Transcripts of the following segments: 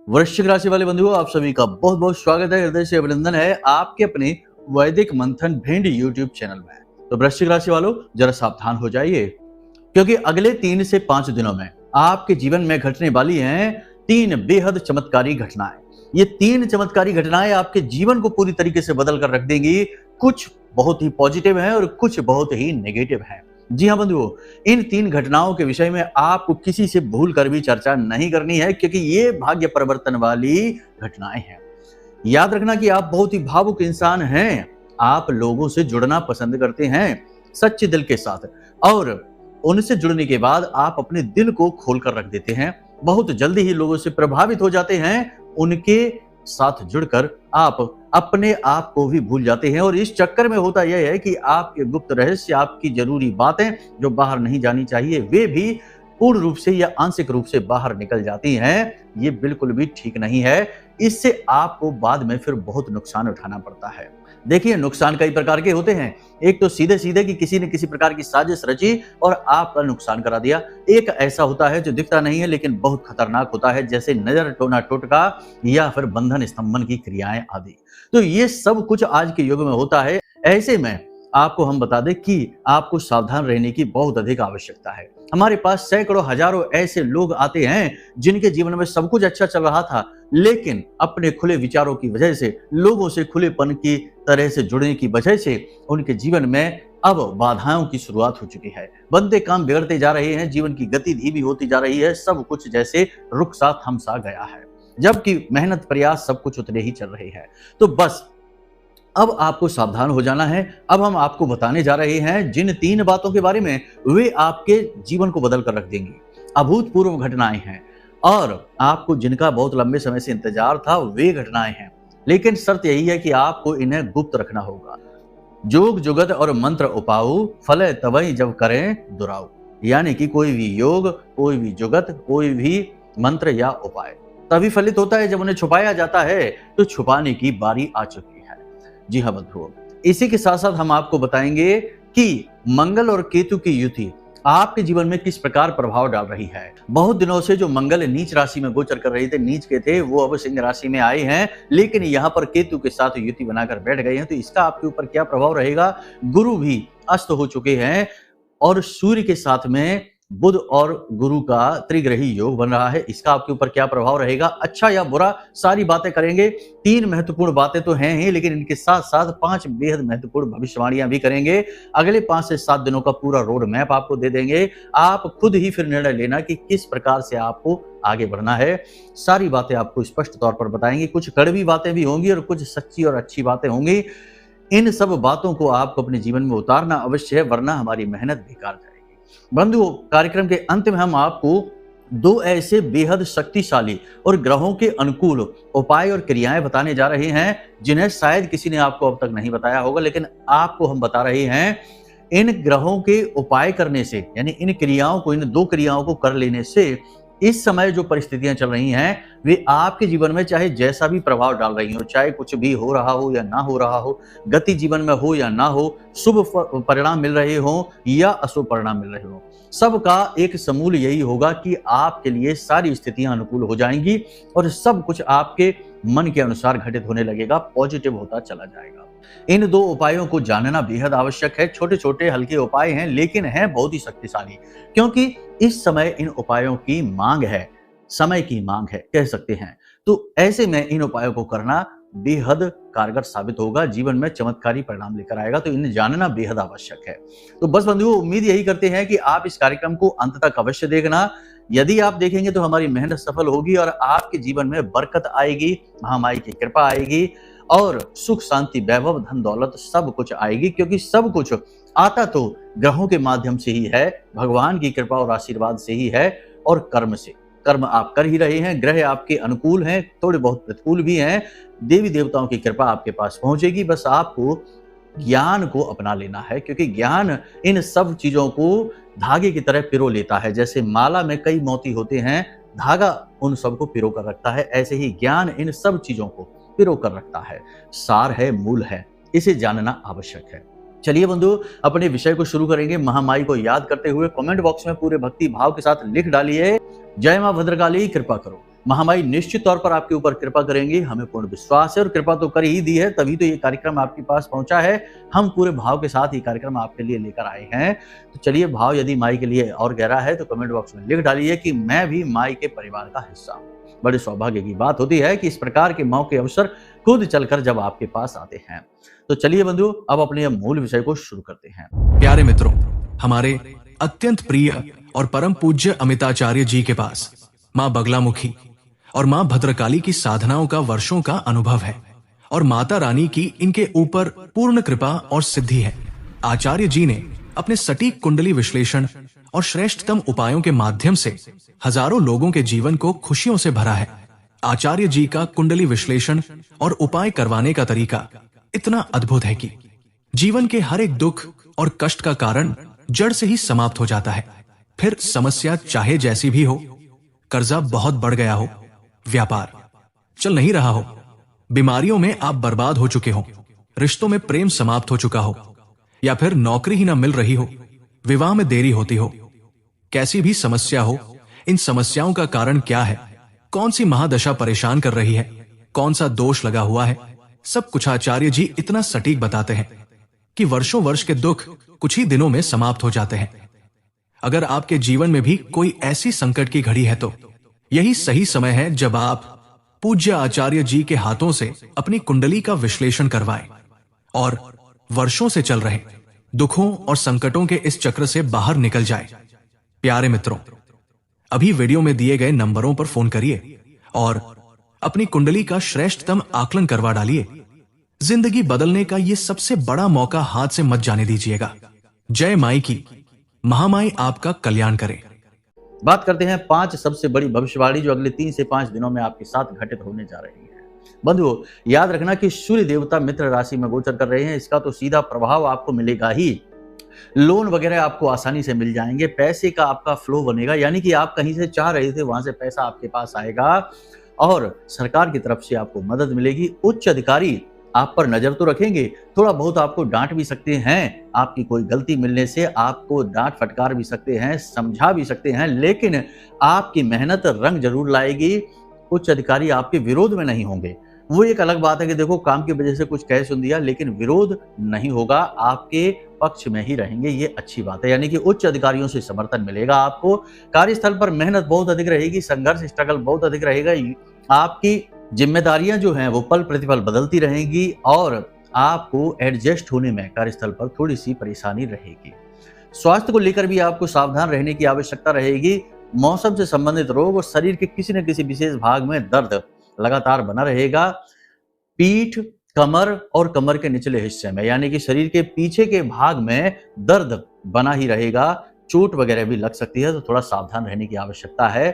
वृश्चिक राशि वाले बंधुओं, आप सभी का बहुत बहुत स्वागत है, हृदय से अभिनंदन है आपके अपने वैदिक मंथन भिंड यूट्यूब चैनल में। तो वृश्चिक राशि वालों, जरा सावधान हो जाइए, क्योंकि अगले 3 से 5 दिनों में आपके जीवन में घटने वाली हैं 3 बेहद चमत्कारी घटनाएं। ये 3 चमत्कारी घटनाएं आपके जीवन को पूरी तरीके से बदल कर रख देंगी। कुछ बहुत ही पॉजिटिव हैं और कुछ बहुत ही नेगेटिव हैं। जी हाँ बंधुओं, इन 3 घटनाओं के विषय में आपको किसी से भूल कर भी चर्चा नहीं करनी है, क्योंकि ये भाग्य परिवर्तन वाली घटनाएं हैं। याद रखना कि आप बहुत ही भावुक इंसान हैं। आप लोगों से जुड़ना पसंद करते हैं सच्चे दिल के साथ, और उनसे जुड़ने के बाद आप अपने दिल को खोलकर रख देते हैं। बहुत जल्दी ही लोगों से प्रभावित हो जाते हैं। उनके साथ जुड़कर आप अपने आप को भी भूल जाते हैं, और इस चक्कर में होता यह है कि आपके गुप्त रहस्य, आपकी जरूरी बातें जो बाहर नहीं जानी चाहिए, वे भी पूर्ण रूप से या आंशिक रूप से बाहर निकल जाती हैं। ये बिल्कुल भी ठीक नहीं है। इससे आपको बाद में फिर बहुत नुकसान उठाना पड़ता है। देखिए, नुकसान कई प्रकार के होते हैं। एक तो सीधे सीधे कि किसी ने किसी प्रकार की साजिश रची और आपका नुकसान करा दिया। एक ऐसा होता है जो दिखता नहीं है लेकिन बहुत खतरनाक होता है, जैसे नजर टोना टोटका या फिर बंधन स्तंभन की क्रियाएं आदि। तो ये सब कुछ आज के युग में होता है। ऐसे में आपको हम बता दें कि आपको सावधान रहने की बहुत अधिक आवश्यकता है। हमारे पास सैकड़ों हजारों ऐसे लोग आते हैं जिनके जीवन में सब कुछ अच्छा चल रहा था, लेकिन अपने खुले विचारों की वजह से, लोगों से खुलेपन की तरह से जुड़ने की वजह से उनके जीवन में अब बाधाओं की शुरुआत हो चुकी है। बनते काम बिगड़ते जा रहे हैं, जीवन की गति धीमी होती जा रही है, सब कुछ जैसे रुक सा थम सा गया है, जबकि मेहनत प्रयास सब कुछ उतने ही चल रही है। तो बस अब आपको सावधान हो जाना है। अब हम आपको बताने जा रहे हैं जिन 3 बातों के बारे में, वे आपके जीवन को बदल कर रख देंगी। अभूतपूर्व घटनाएं हैं और आपको जिनका बहुत लंबे समय से इंतजार था, वे घटनाएं हैं। लेकिन शर्त यही है कि आपको इन्हें गुप्त रखना होगा। जोग जुगत और मंत्र उपाऊ, फले तवई जब करें दुराऊ। यानी कि कोई भी योग, कोई भी जुगत, कोई भी मंत्र या उपाय तभी फलित होता है जब उन्हें छुपाया जाता है। तो छुपाने की बारी आ चुकी है। जी हाँ बंधुओं, इसी के साथ साथ हम आपको बताएंगे कि मंगल और केतु की युति आपके जीवन में किस प्रकार प्रभाव डाल रही है। बहुत दिनों से जो मंगल नीच राशि में गोचर कर रहे थे, नीच के थे, वो अब सिंह राशि में आए हैं, लेकिन यहाँ पर केतु के साथ युति बनाकर बैठ गए हैं। तो इसका आपके ऊपर क्या प्रभाव रहेगा। गुरु भी अस्त हो चुके हैं और सूर्य के साथ में बुध और गुरु का त्रिग्रही योग बन रहा है। इसका आपके ऊपर क्या प्रभाव रहेगा, अच्छा या बुरा, सारी बातें करेंगे। 3 महत्वपूर्ण बातें तो हैं ही, लेकिन इनके साथ साथ 5 बेहद महत्वपूर्ण भविष्यवाणियां भी करेंगे। अगले 5 से 7 दिनों का पूरा रोड मैप आपको दे देंगे। आप खुद ही फिर निर्णय लेना कि किस प्रकार से आपको आगे बढ़ना है। सारी बातें आपको स्पष्ट तौर पर बताएंगे। कुछ कड़वी बातें भी होंगी और कुछ सच्ची और अच्छी बातें होंगी। इन सब बातों को आपको अपने जीवन में उतारना अवश्य है, वरना हमारी मेहनत बेकार जाएगी। बंधुओं, कार्यक्रम के अंत में हम आपको 2 ऐसे बेहद शक्तिशाली और ग्रहों के अनुकूल उपाय और क्रियाएं बताने जा रहे हैं, जिन्हें शायद किसी ने आपको अब तक नहीं बताया होगा, लेकिन आपको हम बता रहे हैं। इन ग्रहों के उपाय करने से, यानी इन क्रियाओं को, इन 2 क्रियाओं को कर लेने से इस समय जो परिस्थितियां चल रही हैं, वे आपके जीवन में चाहे जैसा भी प्रभाव डाल रही हो, चाहे कुछ भी हो रहा हो या ना हो रहा हो, गति जीवन में हो या ना हो, शुभ परिणाम मिल रहे हो या अशुभ परिणाम मिल रहे हो, सबका एक समूल यही होगा कि आपके लिए सारी स्थितियां अनुकूल हो जाएंगी और सब कुछ आपके मन के अनुसार घटित होने लगेगा, पॉजिटिव होता चला जाएगा। इन 2 उपायों को जानना बेहद आवश्यक है। छोटे छोटे हल्के उपाय हैं, लेकिन हैं बहुत ही शक्तिशाली, क्योंकि इस समय इन उपायों की मांग है, समय की मांग है, कह सकते हैं। तो ऐसे में इन उपायों को करना बेहद कारगर साबित होगा, जीवन में चमत्कारी परिणाम लेकर आएगा। तो इन्हें जानना बेहद आवश्यक है। तो बस बंधुओं, उम्मीद यही करते हैं कि आप इस कार्यक्रम को अंत तक अवश्य देखना। यदि आप देखेंगे तो हमारी मेहनत सफल होगी और आपके जीवन में बरकत आएगी, महामाई की कृपा आएगी और सुख शांति वैभव धन दौलत सब कुछ आएगी, क्योंकि सब कुछ आता तो ग्रहों के माध्यम से ही है, भगवान की कृपा और आशीर्वाद से ही है, और कर्म से। कर्म आप कर ही रहे हैं, ग्रह आपके अनुकूल हैं, थोड़े बहुत प्रतिकूल भी हैं। देवी देवताओं की कृपा आपके पास पहुंचेगी। बस आपको ज्ञान को अपना लेना है, क्योंकि ज्ञान इन सब चीजों को धागे की तरह पिरो लेता है। जैसे माला में कई मोती होते हैं, धागा उन सबको पिरो कर रखता है, ऐसे ही ज्ञान इन सब चीजों को पिरो कर रखता है। सार है, मूल है, इसे जानना आवश्यक है। चलिए बंधु, अपने विषय को शुरू करेंगे। महामाई को याद करते हुए कमेंट बॉक्स में पूरे भक्ति भाव के साथ लिख डालिए, जय मां भद्रकाली कृपा करो। महामाई निश्चित तौर पर आपके ऊपर कृपा करेंगी, हमें पूर्ण विश्वास है, और कृपा तो कर ही दी है, तभी तो ये कार्यक्रम आपके पास पहुंचा है। हम पूरे भाव के साथ ये कार्यक्रम आपके लिए लेकर आए हैं। तो चलिए, भाव यदि माई के लिए और गहरा है तो कमेंट बॉक्स में लिख डालिए कि मैं भी माई के परिवार का हिस्सा हूँ। बड़े सौभाग्य की बात होती है कि इस प्रकार के मौके अवसर खुद चलकर जब आपके पास आते हैं। तो चलिए बंधुओं, अब अपने मूल विषय को शुरू करते हैं। प्यारे मित्रों, हमारे अत्यंत प्रिय और परम पूज्य अमिताचार्य जी के पास मां बगलामुखी और मां भद्रकाली की साधनाओं का वर्षों का अनुभव है, और माता रानी की इनके ऊपर पूर्ण कृपा और सिद्धि है। आचार्य जी ने अपने सटीक कुंडली विश्लेषण और श्रेष्ठतम उपायों के माध्यम से हजारों लोगों के जीवन को खुशियों से भरा है। आचार्य जी का कुंडली विश्लेषण और उपाय करवाने का तरीका इतना अद्भुत है कि जीवन के हर एक दुख और कष्ट का कारण जड़ से ही समाप्त हो जाता है। फिर समस्या चाहे जैसी भी हो, कर्जा बहुत बढ़ गया हो, व्यापार चल नहीं रहा हो, बीमारियों में आप बर्बाद हो चुके हो, रिश्तों में प्रेम समाप्त हो चुका हो, या फिर नौकरी ही ना मिल रही हो, विवाह में देरी होती हो, कैसी भी समस्या हो, इन समस्याओं का कारण क्या है, कौन सी महादशा परेशान कर रही है, कौन सा दोष लगा हुआ है, सब कुछ आचार्य जी इतना सटीक बताते हैं कि वर्षों वर्ष के दुख कुछ ही दिनों में समाप्त हो जाते हैं। अगर आपके जीवन में भी कोई ऐसी संकट की घड़ी है तो यही सही समय है जब आप पूज्य आचार्य जी के हाथों से अपनी कुंडली का विश्लेषण करवाएं और वर्षों से चल रहे दुखों और संकटों के इस चक्र से बाहर निकल जाए। प्यारे मित्रों, अभी वीडियो में दिए गए नंबरों पर फोन करिए और अपनी कुंडली का श्रेष्ठतम आकलन करवा डालिए। जिंदगी बदलने का ये सबसे बड़ा मौका हाथ से मत जाने दीजिएगा। जय माई की, महामाई आपका कल्याण करे। बात करते हैं 5 सबसे बड़ी भविष्यवाणी जो अगले 3 से 5 दिनों में आपके साथ घटित होने जा रही है। बंधुओं, याद रखना कि सूर्य देवता मित्र राशि में गोचर कर रहे हैं, इसका तो सीधा प्रभाव आपको मिलेगा ही। लोन वगैरह आपको आसानी से मिल जाएंगे, पैसे का आपका फ्लो बनेगा, यानी कि आप कहीं से चाह रहे थे वहां से पैसा आपके पास आएगा, और सरकार की तरफ से आपको मदद मिलेगी। उच्च अधिकारी आप पर नजर तो रखेंगे, थोड़ा बहुत आपको डांट भी सकते हैं, आपकी कोई गलती मिलने से आपको डांट फटकार भी सकते हैं, समझा भी सकते हैं, लेकिन आपकी मेहनत रंग जरूर लाएगी। उच्च अधिकारी आपके विरोध में नहीं होंगे। वो एक अलग बात है कि देखो काम की वजह से कुछ कह सुन दिया, लेकिन विरोध नहीं होगा, आपके पक्ष में ही रहेंगे, ये अच्छी बात है। यानी कि उच्च अधिकारियों से समर्थन मिलेगा आपको। कार्यस्थल पर मेहनत बहुत अधिक रहेगी, संघर्ष स्ट्रगल बहुत अधिक रहेगा। आपकी जिम्मेदारियां जो हैं वो पल प्रतिपल बदलती रहेंगी, और आपको एडजस्ट होने में कार्यस्थल पर थोड़ी सी परेशानी रहेगी। स्वास्थ्य को लेकर भी आपको सावधान रहने की आवश्यकता रहेगी। मौसम से संबंधित रोग और शरीर के किसी न किसी विशेष भाग में दर्द लगातार बना रहेगा। पीठ, कमर और कमर के निचले हिस्से में, यानी कि शरीर के पीछे के भाग में दर्द बना ही रहेगा। चोट वगैरह भी लग सकती है, तो थोड़ा सावधान रहने की आवश्यकता है।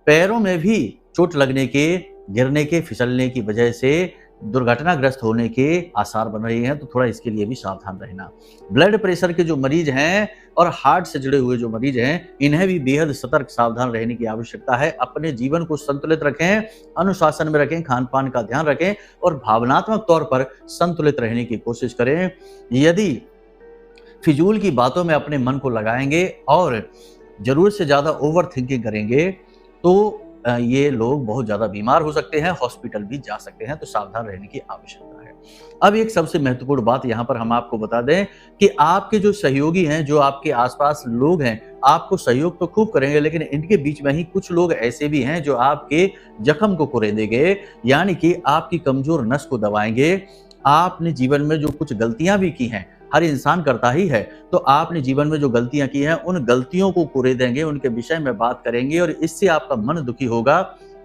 पैरों में भी चोट लगने के, गिरने के, फिसलने की वजह से दुर्घटनाग्रस्त होने के आसार बन रहे हैं, तो थोड़ा इसके लिए भी सावधान रहना। ब्लड प्रेशर के जो मरीज हैं और हार्ट से जुड़े हुए जो मरीज हैं, इन्हें भी बेहद सतर्क सावधान रहने की आवश्यकता है। अपने जीवन को संतुलित रखें, अनुशासन में रखें, खान पान का ध्यान रखें और भावनात्मक तौर पर संतुलित रहने की कोशिश करें। यदि फिजूल की बातों में अपने मन को लगाएंगे और जरूरत से ज्यादा ओवर थिंकिंग करेंगे तो ये लोग बहुत ज्यादा बीमार हो सकते हैं, हॉस्पिटल भी जा सकते हैं, तो सावधान रहने की आवश्यकता है। अब एक सबसे महत्वपूर्ण बात यहाँ पर हम आपको बता दें कि आपके जो सहयोगी हैं, जो आपके आसपास लोग हैं, आपको सहयोग तो खूब करेंगे, लेकिन इनके बीच में ही कुछ लोग ऐसे भी हैं जो आपके जख्म को कुरेदेंगे, यानी कि आपकी कमजोर नस को दबाएंगे। आपने जीवन में जो कुछ गलतियां भी की हैं, हर इंसान करता ही है, तो आपने जीवन में जो गलतियां की हैं उन गलतियों को कुरेदेंगे, उनके विषय में बात करेंगे, और इससे आपका मन दुखी होगा,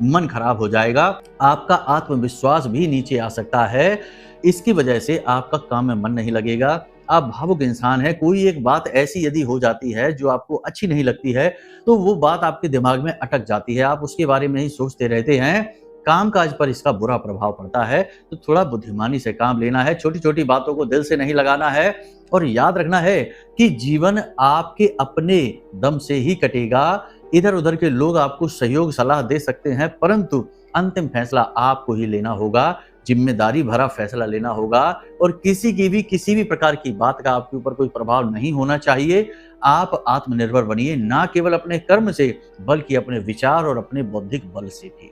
मन खराब हो जाएगा, आपका आत्मविश्वास भी नीचे आ सकता है। इसकी वजह से आपका काम में मन नहीं लगेगा, आप भावुक इंसान हैं। कोई एक बात ऐसी यदि हो जाती है जो आपको अच्छी नहीं लगती है, तो वो बात आपके दिमाग में अटक जाती है, आप उसके बारे में ही सोचते रहते हैं, कामकाज पर इसका बुरा प्रभाव पड़ता है। तो थोड़ा बुद्धिमानी से काम लेना है, छोटी छोटी बातों को दिल से नहीं लगाना है, और याद रखना है कि जीवन आपके अपने दम से ही कटेगा। इधर उधर के लोग आपको सहयोग सलाह दे सकते हैं, परंतु अंतिम फैसला आपको ही लेना होगा। जिम्मेदारी भरा फैसला लेना होगा और किसी भी प्रकार की बात का आपके ऊपर कोई प्रभाव नहीं होना चाहिए। आप आत्मनिर्भर बनिए, ना केवल अपने कर्म से बल्कि अपने विचार और अपने बौद्धिक बल से भी।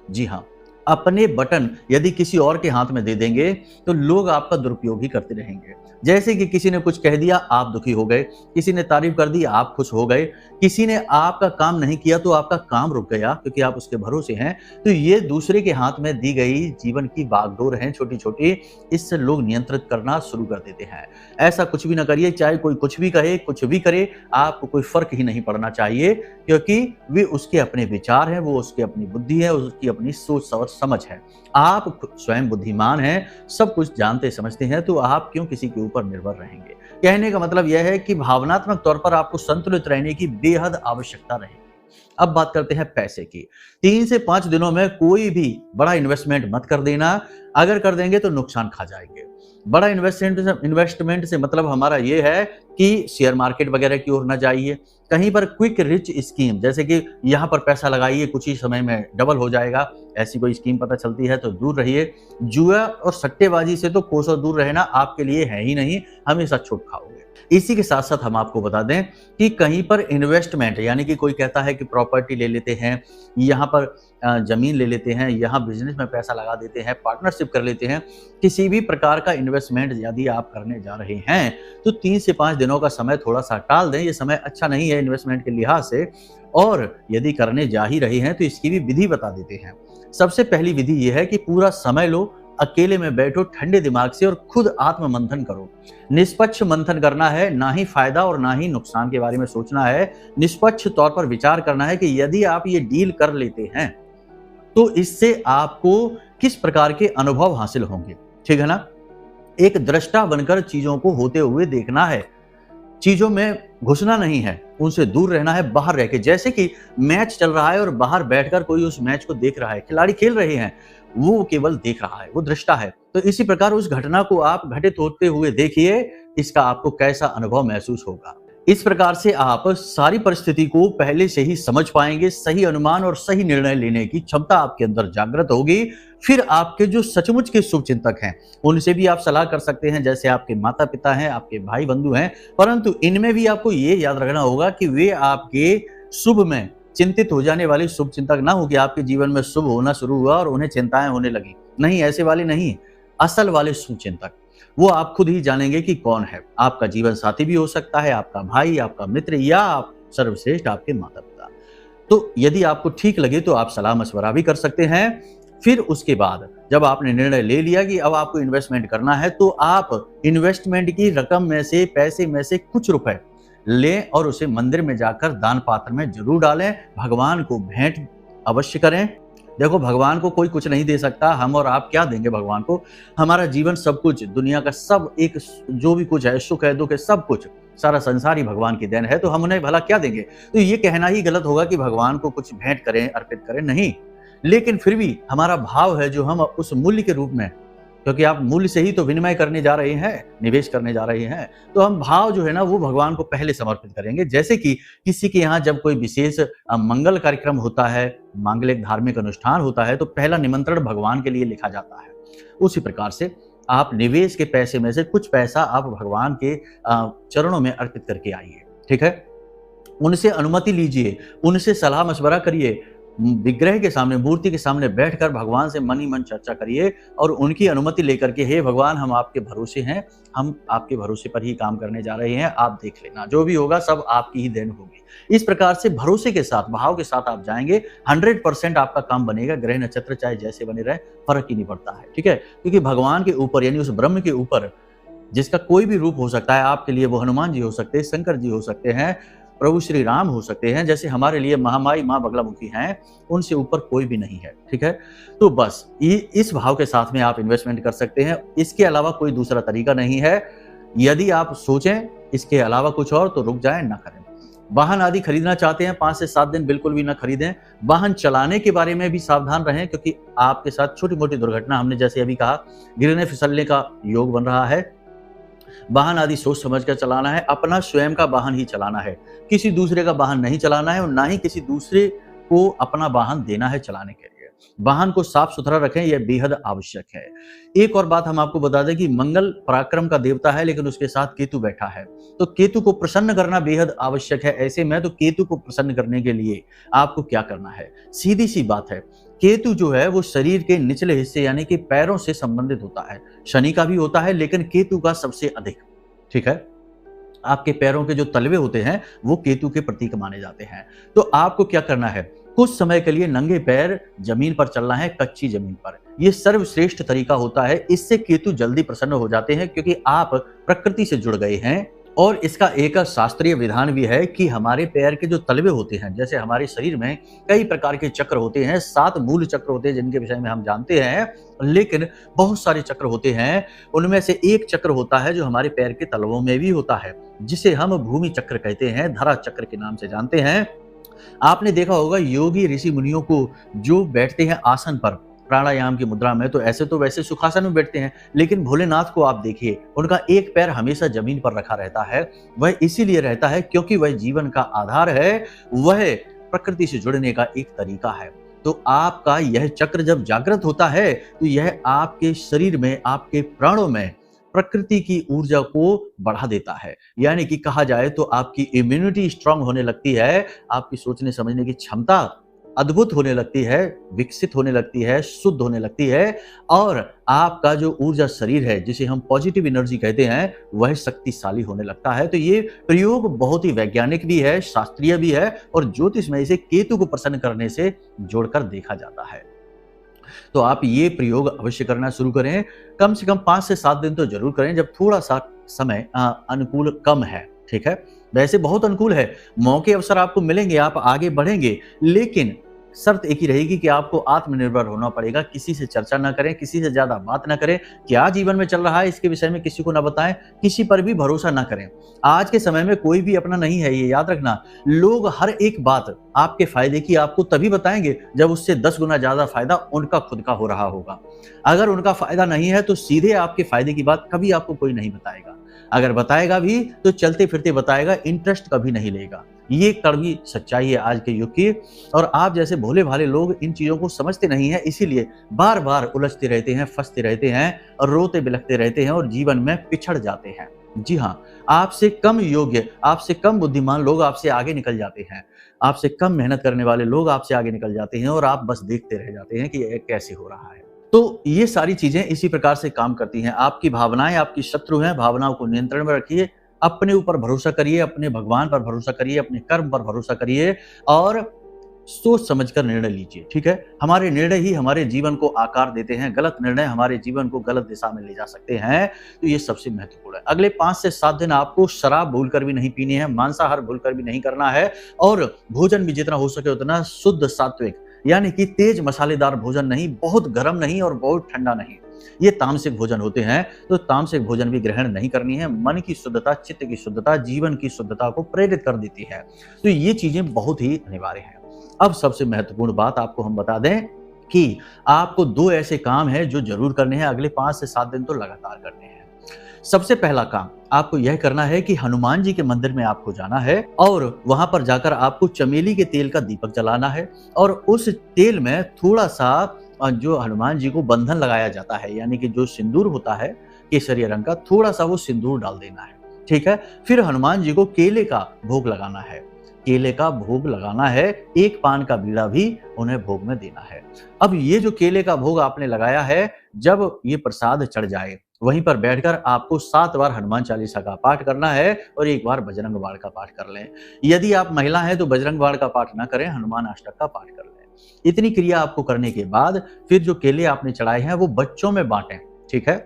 जी हाँ, अपने बटन यदि किसी और के हाथ में दे देंगे तो लोग आपका दुरुपयोग ही करते रहेंगे। जैसे कि किसी ने कुछ कह दिया, आप दुखी हो गए, किसी ने तारीफ कर दी, आप खुश हो गए, किसी ने आपका काम नहीं किया तो आपका काम रुक गया क्योंकि आप उसके भरोसे हैं। तो ये दूसरे के हाथ में दी गई जीवन की बागडोर है छोटी-छोटी, इससे लोग नियंत्रित करना शुरू कर देते हैं। ऐसा कुछ भी ना करिए, चाहे कोई कुछ भी कहे, कुछ भी करे, आपको कोई फर्क ही नहीं पड़ना चाहिए क्योंकि वे उसके अपने विचार हैं, वो उसकी अपनी बुद्धि है, उसकी अपनी सोच और समझ है। आप स्वयं बुद्धिमान हैं, सब कुछ जानते समझते हैं, तो आप क्यों किसी के ऊपर निर्भर रहेंगे? कहने का मतलब यह है कि भावनात्मक तौर पर आपको संतुलित रहने की बेहद आवश्यकता रहेगी। अब बात करते हैं पैसे की। 3 से 5 दिनों में कोई भी बड़ा इन्वेस्टमेंट मत कर देना, अगर कर देंगे तो नुकसान खा जाएंगे। बड़ा इन्वेस्टमेंट से मतलब हमारा ये है कि शेयर मार्केट वगैरह की ओर ना जाइए, कहीं पर क्विक रिच स्कीम जैसे कि यहाँ पर पैसा लगाइए कुछ ही समय में डबल हो जाएगा, ऐसी कोई स्कीम पता चलती है तो दूर रहिए। जुआ और सट्टेबाजी से तो कोसों दूर रहना आपके लिए है ही नहीं, हमेशा चोट खाओगे। इसी के साथ साथ हम आपको बता दें कि कहीं पर इन्वेस्टमेंट यानी कि कोई कहता है कि प्रॉपर्टी ले लेते हैं, यहाँ पर जमीन ले लेते हैं, यहाँ बिजनेस में पैसा लगा देते हैं, पार्टनरशिप कर लेते हैं। किसी भी प्रकार का इन्वेस्टमेंट यदि आप करने जा रहे हैं तो 3 से 5 दिनों का समय थोड़ा सा टाल दें, ये समय अच्छा नहीं है इन्वेस्टमेंट के लिहाज से। और यदि करने जा ही रहे हैं तो इसकी भी विधि बता देते हैं। सबसे पहली विधि यह है कि पूरा समय लो, अकेले में बैठो ठंडे दिमाग से और खुद आत्म मंथन करो। निष्पक्ष मंथन करना है, ना ही फायदा और ना ही नुकसान के बारे में सोचना है। निष्पक्ष तौर पर विचार करना है कि यदि आप ये डील कर लेते हैं तो इससे आपको किस प्रकार के अनुभव हासिल होंगे, ठीक है ना? एक दृष्टा बनकर चीजों को होते हुए देखना है, चीजों में घुसना नहीं है, उनसे दूर रहना है, बाहर रह के। जैसे कि मैच चल रहा है और बाहर बैठकर कोई उस मैच को देख रहा है, खिलाड़ी खेल रहे हैं, वो केवल देख रहा है, वो दृष्टा है। तो इसी प्रकार उस घटना को आप घटित होते हुए देखिए, इसका आपको कैसा अनुभव महसूस होगा। इस प्रकार से आप सारी परिस्थिति को पहले से ही समझ पाएंगे, सही अनुमान और सही निर्णय लेने की क्षमता आपके अंदर जागृत होगी। फिर आपके जो सचमुच के शुभचिंतक हैं उनसे भी आप सलाह कर सकते हैं, जैसे आपके माता पिता हैं, आपके भाई बंधु हैं, परंतु इनमें भी आपको ये याद रखना होगा कि वे आपके शुभ में चिंतित हो जाने वाले शुभ चिंतक ना हो कि आपके जीवन में शुभ होना शुरू हुआ और उन्हें चिंताएं होने लगी। नहीं, ऐसे वाले नहीं, असल वाले शुभ चिंतक वो आप खुद ही जानेंगे कि कौन है। आपका जीवन साथी भी हो सकता है, आपका भाई, आपका मित्र या आप सर्वश्रेष्ठ आपके माता पिता। तो यदि आपको ठीक लगे तो आप सलाह मशवरा भी कर सकते हैं। फिर उसके बाद जब आपने निर्णय ले लिया कि अब आपको इन्वेस्टमेंट करना है तो आप इन्वेस्टमेंट की रकम में से, पैसे में से कुछ रुपए लें और उसे मंदिर में जाकर दान पात्र में जरूर डालें। भगवान को भेंट अवश्य करें। देखो, भगवान को कोई कुछ नहीं दे सकता, हम और आप क्या देंगे भगवान को? हमारा जीवन सब कुछ, दुनिया का सब एक जो भी कुछ है, सुख है, दुख है, सब कुछ, सारा संसार ही भगवान की देन है, तो हम उन्हें भला क्या देंगे? तो ये कहना ही गलत होगा कि भगवान को कुछ भेंट करें, अर्पित करें, नहीं। लेकिन फिर भी हमारा भाव है जो हम उस मूल्य के रूप में, क्योंकि आप मूल्य से ही तो विनिमय करने जा रहे हैं, निवेश करने जा रहे हैं, तो हम भाव जो है ना वो भगवान को पहले समर्पित करेंगे। जैसे कि किसी के यहाँ जब कोई विशेष मंगल कार्यक्रम होता है, मांगलिक धार्मिक अनुष्ठान होता है, तो पहला निमंत्रण भगवान के लिए लिखा जाता है। उसी प्रकार से आप निवेश के पैसे में से कुछ पैसा आप भगवान के चरणों में अर्पित करके आइए, ठीक है? उनसे अनुमति लीजिए, उनसे सलाह मशवरा करिए, विग्रह के सामने, मूर्ति के सामने बैठकर भगवान से मन ही मन चर्चा करिए और उनकी अनुमति लेकर के, हे भगवान, हम आपके भरोसे हैं, हम आपके भरोसे पर ही काम करने जा रहे हैं, आप देख लेना, जो भी होगा सब आपकी ही देन होगी। इस प्रकार से भरोसे के साथ, भाव के साथ आप जाएंगे, 100% आपका काम बनेगा। ग्रह नक्षत्र चाहे जैसे बने रहे, फर्क ही नहीं पड़ता है, ठीक है? क्योंकि भगवान के ऊपर यानी उस ब्रह्म के ऊपर, जिसका कोई भी रूप हो सकता है, आपके लिए वो हनुमान जी हो सकते हैं, शंकर जी हो सकते हैं, प्रभु श्री राम हो सकते हैं, जैसे हमारे लिए महामाई माँ बगलामुखी हैं, उनसे ऊपर कोई भी नहीं है, ठीक है? तो बस इस भाव के साथ में आप इन्वेस्टमेंट कर सकते हैं। इसके अलावा कोई दूसरा तरीका नहीं है। यदि आप सोचें इसके अलावा कुछ और तो रुक जाएं, ना करें। वाहन आदि खरीदना चाहते हैं, 5 से 7 दिन बिल्कुल भी ना खरीदें। वाहन चलाने के बारे में भी सावधान रहें, क्योंकि आपके साथ छोटी मोटी दुर्घटना, हमने जैसे अभी कहा, गिरने फिसलने का योग बन रहा है। वाहन आदि सोच समझ कर चलाना है, अपना स्वयं का वाहन ही चलाना है, किसी दूसरे का वाहन नहीं चलाना है और ना ही किसी दूसरे को अपना वाहन देना है चलाने के लिए। वाहन को साफ सुथरा रखें, यह बेहद आवश्यक है। एक और बात हम आपको बता दें कि मंगल पराक्रम का देवता है, लेकिन उसके साथ केतु बैठा है, तो केतु को प्रसन्न करना बेहद आवश्यक है। ऐसे में तो केतु को प्रसन्न करने के लिए आपको क्या करना है, सीधी सी बात है, केतु जो है वो शरीर के निचले हिस्से यानी कि पैरों से संबंधित होता है। शनि का भी होता है, लेकिन केतु का सबसे अधिक। ठीक है, आपके पैरों के जो तलवे होते हैं वो केतु के प्रतीक माने जाते हैं। तो आपको क्या करना है, कुछ समय के लिए नंगे पैर जमीन पर चलना है, कच्ची जमीन पर। यह सर्वश्रेष्ठ तरीका होता है, इससे केतु जल्दी प्रसन्न हो जाते हैं, क्योंकि आप प्रकृति से जुड़ गए हैं। और इसका एक शास्त्रीय विधान भी है कि हमारे पैर के जो तलवे होते हैं, जैसे हमारे शरीर में कई प्रकार के चक्र होते हैं, 7 मूल चक्र होते हैं जिनके विषय में हम जानते हैं, लेकिन बहुत सारे चक्र होते हैं। उनमें से एक चक्र होता है जो हमारे पैर के तलवों में भी होता है, जिसे हम भूमि चक्र कहते हैं, धरा चक्र के नाम से जानते हैं। आपने देखा होगा योगी ऋषि मुनियों को जो बैठते हैं आसन पर प्राणायाम की मुद्रा में, तो ऐसे तो वैसे सुखासन में बैठते हैं, लेकिन भोलेनाथ को आप देखिए, उनका एक पैर हमेशा जमीन पर रखा रहता है। वह इसीलिए रहता है क्योंकि वह जीवन का आधार है, वह प्रकृति से जुड़ने का एक तरीका है। तो आपका यह चक्र जब जागृत होता है तो यह आपके शरीर में, आपके प्राणों में प्रकृति की ऊर्जा को बढ़ा देता है। यानी कि कहा जाए तो आपकी इम्यूनिटी स्ट्रांग होने लगती है, आपकी सोचने समझने की क्षमता अद्भुत होने लगती है, विकसित होने लगती है, शुद्ध होने लगती है, और आपका जो ऊर्जा शरीर है, जिसे हम पॉजिटिव एनर्जी कहते हैं, वह शक्तिशाली होने लगता है। तो ये प्रयोग बहुत ही वैज्ञानिक भी है, शास्त्रीय भी है, और ज्योतिष में इसे केतु को प्रसन्न करने से जोड़कर देखा जाता है। तो आप ये प्रयोग अवश्य करना शुरू करें, कम से कम 5 से 7 दिन तो जरूर करें, जब थोड़ा सा समय अनुकूल कम है। ठीक है, वैसे बहुत अनुकूल है, मौके अवसर आपको मिलेंगे, आप आगे बढ़ेंगे, लेकिन शर्त एक ही रहेगी कि आपको आत्मनिर्भर होना पड़ेगा। किसी से चर्चा ना करें, किसी से ज्यादा बात ना करें, क्या जीवन में चल रहा है इसके विषय में किसी को ना बताएं, किसी पर भी भरोसा ना करें। आज के समय में कोई भी अपना नहीं है, ये याद रखना। लोग हर एक बात आपके फायदे की आपको तभी बताएंगे जब उससे 10 गुना ज्यादा फायदा उनका खुद का हो रहा होगा। अगर उनका फायदा नहीं है तो सीधे आपके फायदे की बात कभी आपको कोई नहीं बताएगा। अगर बताएगा भी तो चलते फिरते बताएगा, इंटरेस्ट कभी नहीं लेगा। ये कड़वी सच्चाई है आज के युग की, और आप जैसे भोले भाले लोग इन चीजों को समझते नहीं है, इसीलिए बार बार उलझते रहते हैं, फंसते रहते हैं, और रोते बिलखते रहते हैं, और जीवन में पिछड़ जाते हैं। जी हाँ, आपसे कम योग्य, आपसे कम बुद्धिमान लोग आपसे आगे निकल जाते हैं, आपसे कम मेहनत करने वाले लोग आपसे आगे निकल जाते हैं, और आप बस देखते रह जाते हैं कि ये कैसे हो रहा है। तो ये सारी चीजें इसी प्रकार से काम करती हैं। आपकी भावनाएं आपकी शत्रु हैं, भावनाओं को नियंत्रण में रखिए, अपने ऊपर भरोसा करिए, अपने भगवान पर भरोसा करिए, अपने कर्म पर भरोसा करिए, और सोच समझकर निर्णय लीजिए। ठीक है, हमारे निर्णय ही हमारे जीवन को आकार देते हैं, गलत निर्णय हमारे जीवन को गलत दिशा में ले जा सकते हैं। तो ये सबसे महत्वपूर्ण है। अगले 5 से 7 दिन आपको शराब भूलकर भी नहीं पीनी है, मांसाहार भूलकर भी नहीं करना है, और भोजन भी जितना हो सके उतना शुद्ध सात्विक, यानी कि तेज मसालेदार भोजन नहीं, बहुत गर्म नहीं और बहुत ठंडा नहीं। ये तामसिक भोजन होते हैं, तो तामसिक भोजन भी ग्रहण नहीं करनी है। मन की शुद्धता, चित्त की शुद्धता, जीवन की शुद्धता को प्रेरित कर देती है। तो ये चीजें बहुत ही अनिवार्य हैं। अब सबसे महत्वपूर्ण बात आपको हम बता दें कि आपको 2 ऐसे काम हैं जो जरूर करने हैं, अगले 5 से 7 दिन तो लगातार करने हैं। सबसे पहला काम आपको यह करना है कि हनुमान जी के मंदिर में आपको जाना है, और वहां पर जाकर आपको चमेली के तेल का दीपक जलाना है, और उस तेल में थोड़ा सा जो हनुमान जी को बंधन लगाया जाता है, यानी कि जो सिंदूर होता है केसरिया रंग का, थोड़ा सा वो सिंदूर डाल देना है। ठीक है, फिर हनुमान जी को केले का भोग लगाना है, केले का भोग लगाना है, 1 पान का बीड़ा भी उन्हें भोग में देना है। अब ये जो केले का भोग आपने लगाया है, जब ये प्रसाद चढ़ जाए, वहीं पर बैठकर आपको 7 बार हनुमान चालीसा का पाठ करना है, और 1 बार बजरंग बाण का पाठ कर लें। यदि आप महिला हैं तो बजरंग बाण का पाठ ना करें, हनुमान अष्टक का पाठ कर लें। इतनी क्रिया आपको करने के बाद फिर जो केले आपने चढ़ाए हैं वो बच्चों में बांटें। ठीक है,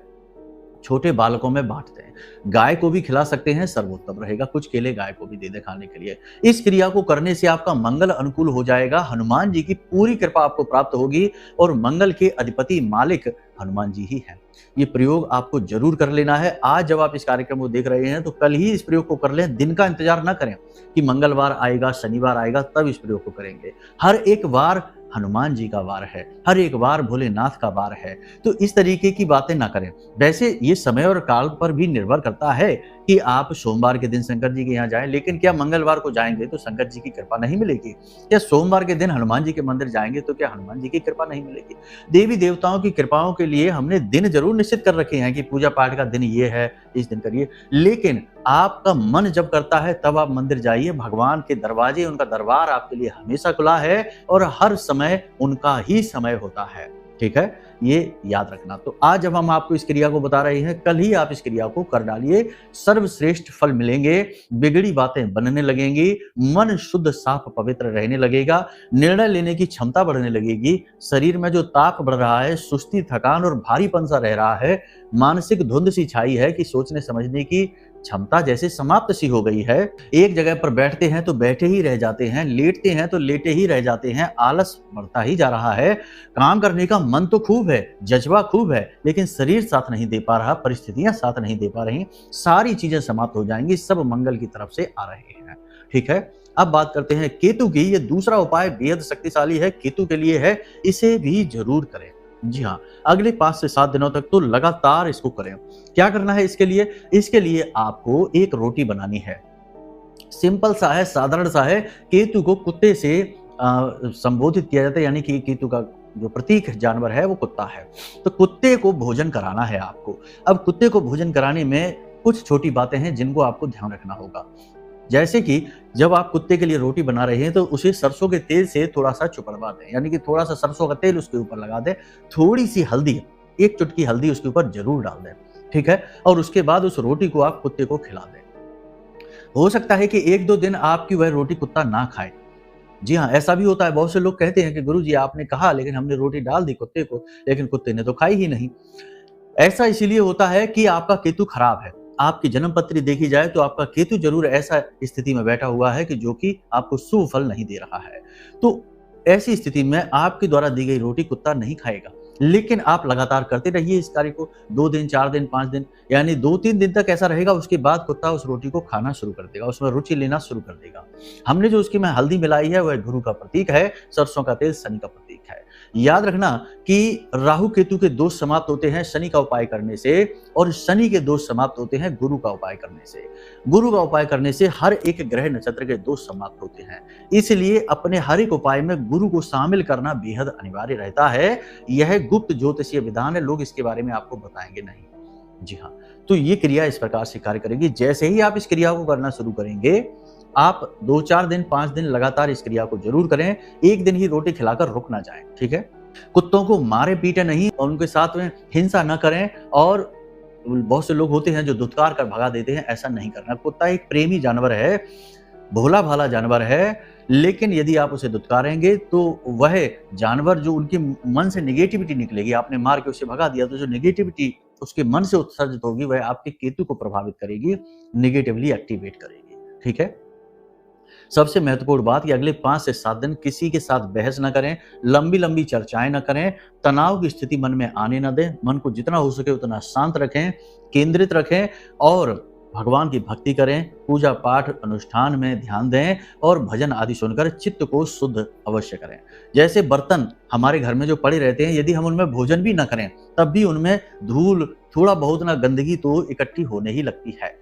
छोटे बालकों में बांटते हैं, गाय को भी खिला सकते हैं, सर्वोत्तम रहेगा। कुछ केले गाय को भी दे दे खाने के लिए। इस क्रिया को करने से आपका मंगल अनुकूल हो जाएगा, हनुमान जी की पूरी कृपा आपको प्राप्त होगी, और मंगल के अधिपति मालिक हनुमान जी ही हैं। ये प्रयोग आपको जरूर कर लेना है। आज जब आप इस कार्यक्रम को देख रहे हैं तो कल ही इस प्रयोग को कर लें, दिन का इंतजार ना करें कि मंगलवार आएगा, शनिवार आएगा तब इस प्रयोग को करेंगे। हर एक बार हनुमान जी का वार है, हर एक वार भोलेनाथ का वार है। तो इस तरीके की बातें ना करें। वैसे ये समय और काल पर भी निर्भर करता है कि आप सोमवार के दिन शंकर जी के यहाँ जाएं, लेकिन क्या मंगलवार को जाएंगे तो शंकर जी की कृपा नहीं मिलेगी? या सोमवार के दिन हनुमान जी के मंदिर जाएंगे तो क्या हनुमान जी की कृपा नहीं मिलेगी? देवी देवताओं की कृपाओं के लिए हमने दिन जरूर निश्चित कर रखे हैं कि पूजा पाठ का दिन ये है, इस दिन करिए, लेकिन आपका मन जब करता है तब आप मंदिर जाइए। भगवान के दरवाजे, उनका दरबार आपके लिए हमेशा खुला है और हर समय उनका ही समय होता है। ठीक है, ये याद रखना। तो आज जब हम आपको इस क्रिया को बता रहे हैं, कल ही आप इस क्रिया को कर डालिए, सर्वश्रेष्ठ फल मिलेंगे, बिगड़ी बातें बनने लगेंगी, मन शुद्ध साफ पवित्र रहने लगेगा, निर्णय लेने की क्षमता बढ़ने लगेगी, शरीर में जो ताप बढ़ रहा है, सुस्ती, थकान और भारीपन सा रह रहा है, मानसिक धुंध सी छाई है कि सोचने समझने की क्षमता जैसे समाप्त सी हो गई है। एक जगह पर बैठते हैं तो बैठे ही रह जाते हैं, लेटते हैं तो लेटे ही रह जाते हैं, आलस बढ़ता ही जा रहा है। काम करने का मन तो खूब है, जज्बा खूब है, लेकिन शरीर साथ नहीं दे पा रहा, परिस्थितियां साथ नहीं दे पा रही, सारी चीजें समाप्त हो जाएंगी, सब मंगल की तरफ से आ रहे हैं। ठीक है, अब बात करते हैं केतु की। ये दूसरा उपाय बेहद शक्तिशाली है, केतु के लिए है, इसे भी जरूर करें। जी हाँ, अगले 5 से 7 दिनों तक तो लगातार इसको करें। क्या करना है इसके लिए? इसके लिए आपको एक रोटी बनानी है, सिंपल सा है, साधारण सा है। केतु को कुत्ते से संबोधित किया जाता है, यानी कि केतु का जो प्रतीक जानवर है वो कुत्ता है। तो कुत्ते को भोजन कराना है आपको। अब कुत्ते को भोजन कराने में कुछ छोटी बातें हैं जिनको आपको ध्यान रखना होगा। जैसे कि जब आप कुत्ते के लिए रोटी बना रहे हैं तो उसे सरसों के तेल से थोड़ा सा चुपड़वा दें, यानी कि थोड़ा सा सरसों का तेल उसके ऊपर लगा दें, थोड़ी सी हल्दी, एक चुटकी हल्दी उसके ऊपर जरूर डाल दें। ठीक है, और उसके बाद उस रोटी को आप कुत्ते को खिला दें। हो सकता है कि 1-2 दिन आपकी वह रोटी कुत्ता ना खाए। जी हाँ, ऐसा भी होता है। बहुत से लोग कहते हैं कि गुरुजी आपने कहा लेकिन हमने रोटी डाल दी कुत्ते को, लेकिन कुत्ते ने तो खाई ही नहीं। ऐसा इसीलिए होता है कि आपका केतु खराब है। आपकी जन्म पत्री देखी जाए तो आपका केतु जरूर ऐसा स्थिति में बैठा हुआ है कि जो कि आपको शुभ फल नहीं दे रहा है। तो ऐसी स्थिति में आपके द्वारा दी गई रोटी कुत्ता नहीं खाएगा, लेकिन आप लगातार करते रहिए इस कार्य को 2 दिन, 4 दिन, 5 दिन, यानी 2-3 दिन तक ऐसा रहेगा। उसके बाद कुत्ता उस रोटी को खाना शुरू कर देगा, उसमें रुचि लेना शुरू कर देगा। हमने जो उसकी में हल्दी मिलाई है वह गुरु का प्रतीक है, सरसों का तेल शनि का प्रतीक है। याद रखना कि राहु केतु के दोष समाप्त होते हैं शनि का उपाय करने से, और शनि के दोष समाप्त होते हैं गुरु का उपाय करने से। गुरु का उपाय करने से हर एक ग्रह नक्षत्र के दोष समाप्त होते हैं। इसलिए अपने हर एक उपाय में गुरु को शामिल करना बेहद अनिवार्य रहता है। यह गुप्त ज्योतिषीय विधान है, लोग इसके बारे में आपको बताएंगे नहीं। जी हाँ, तो ये क्रिया इस प्रकार से कार्य करेगी। जैसे ही आप इस क्रिया को करना शुरू करेंगे, आप 2-4 दिन, 5 दिन लगातार इस क्रिया को जरूर करें। एक दिन ही रोटी खिलाकर रुक ना जाएं। ठीक है, कुत्तों को मारे पीटे नहीं और उनके साथ में हिंसा न करें। और बहुत से लोग होते हैं जो धुतकार कर भगा देते हैं, ऐसा नहीं करना। कुत्ता एक प्रेमी जानवर है, भोला भाला जानवर है, लेकिन यदि आप उसे धुतकारेंगे तो वह जानवर जो उनके मन से नेगेटिविटी निकलेगी, आपने मार के उसे भगा दिया तो जो नेगेटिविटी उसके मन से उत्सर्जित होगी वह आपके केतु को प्रभावित करेगी, नेगेटिवली एक्टिवेट करेगी। ठीक है, सबसे महत्वपूर्ण बात कि अगले 5 से 7 दिन किसी के साथ बहस न करें, लंबी लंबी चर्चाएं न करें, तनाव की स्थिति मन में आने न दें। मन को जितना हो सके उतना शांत रखें, केंद्रित रखें और भगवान की भक्ति करें, पूजा पाठ अनुष्ठान में ध्यान दें और भजन आदि सुनकर चित्त को शुद्ध अवश्य करें। जैसे बर्तन हमारे घर में जो पड़े रहते हैं, यदि हम उनमें भोजन भी न करें तब भी उनमें धूल, थोड़ा बहुत ना गंदगी तो इकट्ठी होने ही लगती है।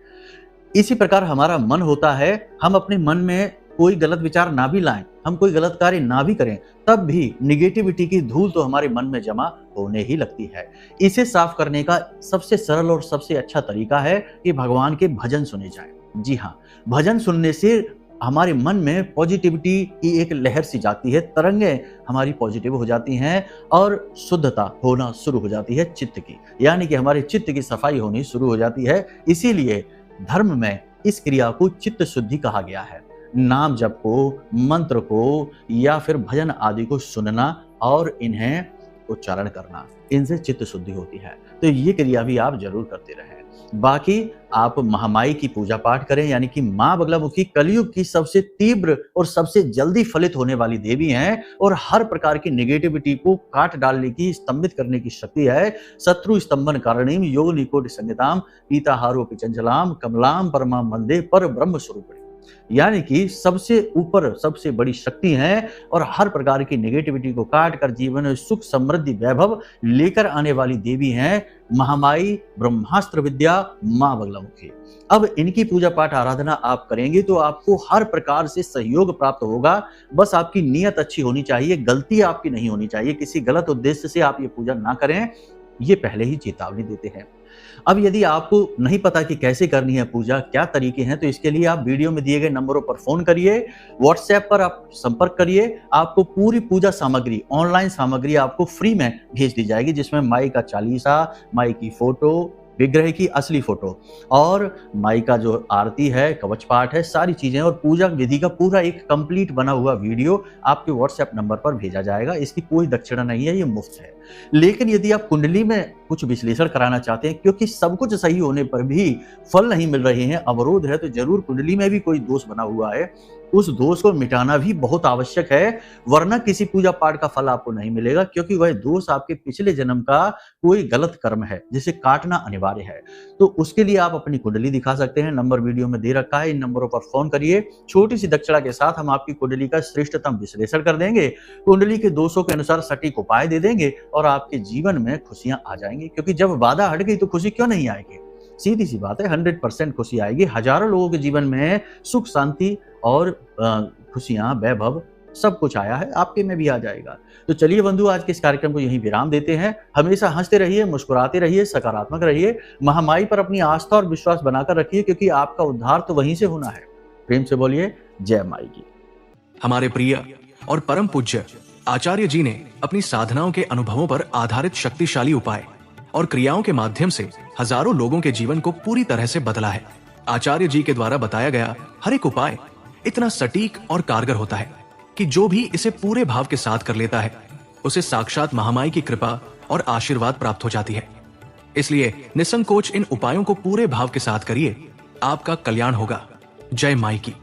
इसी प्रकार हमारा मन होता है, हम अपने मन में कोई गलत विचार ना भी लाएं, हम कोई गलत कार्य ना भी करें, तब भी निगेटिविटी की धूल तो हमारे मन में जमा होने ही लगती है। इसे साफ करने का सबसे सरल और सबसे अच्छा तरीका है कि भगवान के भजन सुने जाएं। जी हाँ, भजन सुनने से हमारे मन में पॉजिटिविटी की एक लहर सी जाती है, तरंगें हमारी पॉजिटिव हो जाती हैं और शुद्धता होना शुरू हो जाती है चित्त की, यानी कि हमारे चित्त की सफाई होनी शुरू हो जाती है। इसीलिए धर्म में इस क्रिया को चित्त शुद्धि कहा गया है। नाम जप को, मंत्र को या फिर भजन आदि को सुनना और इन्हें उच्चारण करना, इनसे चित्त शुद्धि होती है। तो ये क्रिया भी आप जरूर करते रहें। बाकी आप महामाई की पूजा पाठ करें, यानी कि मां बगलामुखी कलयुग की सबसे तीव्र और सबसे जल्दी फलित होने वाली देवी हैं और हर प्रकार की नेगेटिविटी को काट डालने की, स्तंभित करने की शक्ति है। शत्रु स्तंभन कारणीम योग निकोट संगताम पीताहारोपि चंचलाम कमलाम परमाम वंदे पर ब्रह्म स्वरूपिणी। यानी कि सबसे ऊपर सबसे बड़ी शक्ति है और हर प्रकार की नेगेटिविटी को काट कर जीवन में सुख समृद्धि वैभव लेकर आने वाली देवी हैं महामाई ब्रह्मास्त्र विद्या मां बगलामुखी। अब इनकी पूजा पाठ आराधना आप करेंगे तो आपको हर प्रकार से सहयोग प्राप्त होगा। बस आपकी नीयत अच्छी होनी चाहिए, गलती आपकी नहीं होनी चाहिए, किसी गलत उद्देश्य से आप ये पूजा ना करें, ये पहले ही चेतावनी देते हैं। अब यदि आपको नहीं पता कि कैसे करनी है पूजा, क्या तरीके हैं, तो इसके लिए आप वीडियो में दिए गए नंबरों पर फोन करिए, व्हाट्सएप पर आप संपर्क करिए। आपको पूरी पूजा सामग्री, ऑनलाइन सामग्री आपको फ्री में भेज दी जाएगी, जिसमें माई का चालीसा, माई की फोटो, विग्रह की असली फोटो और माई का जो आरती है, कवच पाठ है, सारी चीजें और पूजा विधि का पूरा एक कंप्लीट बना हुआ वीडियो आपके व्हाट्सएप नंबर पर भेजा जाएगा। इसकी कोई दक्षिणा नहीं है, ये मुफ्त है। लेकिन यदि आप कुंडली में कुछ विश्लेषण कराना चाहते हैं, क्योंकि सब कुछ सही होने पर भी फल नहीं मिल रहे हैं, अवरोध है, तो जरूर कुंडली में भी कोई दोष बना हुआ है, उस दोष को मिटाना भी बहुत आवश्यक है, वरना किसी पूजा पाठ का फल आपको नहीं मिलेगा, क्योंकि वह दोष आपके पिछले जन्म का कोई गलत कर्म है जिसे काटना अनिवार्य है। तो उसके लिए आप अपनी कुंडली दिखा सकते हैं, नंबर वीडियो में दे रखा है, इन नंबरों पर फोन करिए। छोटी सी दक्षिणा के साथ हम आपकी कुंडली का श्रेष्ठतम विश्लेषण कर देंगे, कुंडली के दोषों के अनुसार सटीक उपाय दे देंगे और आपके जीवन में खुशियां आ जाएंगी। क्योंकि जब बाधा हट गई तो खुशी क्यों नहीं आएगी? सीधी सी बात है, 100% खुशी आएगी। हजारों लोगों के जीवन में सुख शांति और खुशियां, वैभव सब कुछ आया है, आपके में भी आ जाएगा। तो चलिए बंधु, आज के इस कार्यक्रम को यहीं विराम देते हैं। हमेशा हंसते रहिए, मुस्कुराते रहिए, सकारात्मक रहिए, महामाई पर अपनी आस्था और विश्वास बनाकर रखिए, क्योंकि आपका उद्धार तो वहीं से होना है। प्रेम से बोलिए जय माई की। हमारे प्रिय और परम पूज्य आचार्य जी ने अपनी साधनाओं के अनुभवों पर आधारित शक्तिशाली उपाय और क्रियाओं के माध्यम से हजारों लोगों के जीवन को पूरी तरह से बदला है। आचार्य जी के द्वारा बताया गया हर एक उपाय इतना सटीक और कारगर होता है कि जो भी इसे पूरे भाव के साथ कर लेता है, उसे साक्षात महामाई की कृपा और आशीर्वाद प्राप्त हो जाती है। इसलिए निसंकोच इन उपायों को पूरे भाव के साथ करिए, आपका कल्याण होगा। जय माई की।